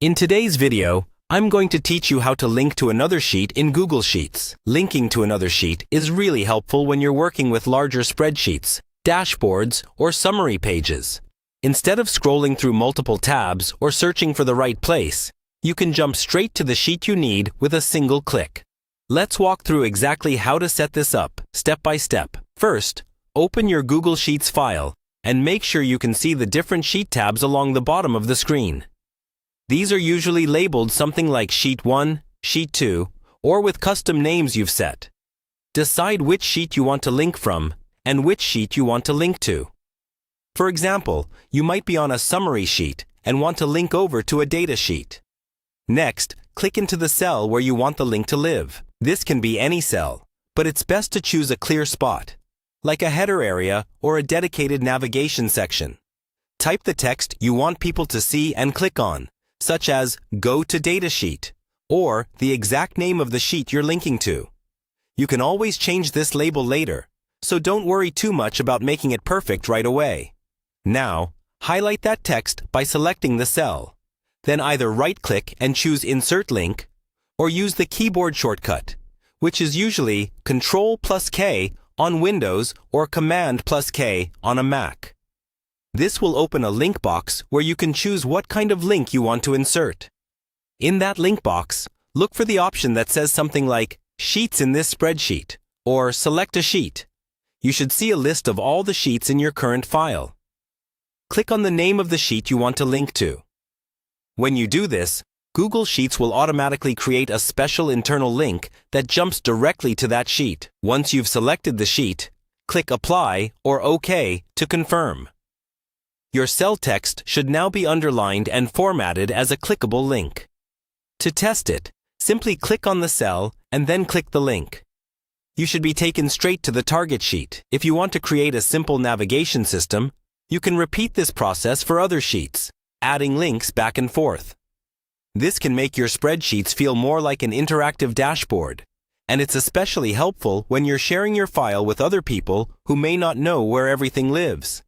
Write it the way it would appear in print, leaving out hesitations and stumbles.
In today's video, I'm going to teach you how to link to another sheet in Google Sheets. Linking to another sheet is really helpful when you're working with larger spreadsheets, dashboards, or summary pages. Instead of scrolling through multiple tabs or searching for the right place, you can jump straight to the sheet you need with a single click. Let's walk through exactly how to set this up, step by step. First, open your Google Sheets file and make sure you can see the different sheet tabs along the bottom of the screen. These are usually labeled something like Sheet 1, Sheet 2, or with custom names you've set. Decide which sheet you want to link from and which sheet you want to link to. For example, you might be on a summary sheet and want to link over to a data sheet. Next, click into the cell where you want the link to live. This can be any cell, but it's best to choose a clear spot, like a header area or a dedicated navigation section. Type the text you want people to see and click on, such as Go to Data Sheet, or the exact name of the sheet you're linking to. You can always change this label later, so don't worry too much about making it perfect right away. Now, highlight that text by selecting the cell. Then either right-click and choose Insert Link, or use the keyboard shortcut, which is usually Ctrl+K on Windows or Command+K on a Mac. This will open a link box where you can choose what kind of link you want to insert. In that link box, look for the option that says something like Sheets in this spreadsheet, or Select a sheet. You should see a list of all the sheets in your current file. Click on the name of the sheet you want to link to. When you do this, Google Sheets will automatically create a special internal link that jumps directly to that sheet. Once you've selected the sheet, click Apply or OK to confirm. Your cell text should now be underlined and formatted as a clickable link. To test it, simply click on the cell and then click the link. You should be taken straight to the target sheet. If you want to create a simple navigation system, you can repeat this process for other sheets, adding links back and forth. This can make your spreadsheets feel more like an interactive dashboard, and it's especially helpful when you're sharing your file with other people who may not know where everything lives.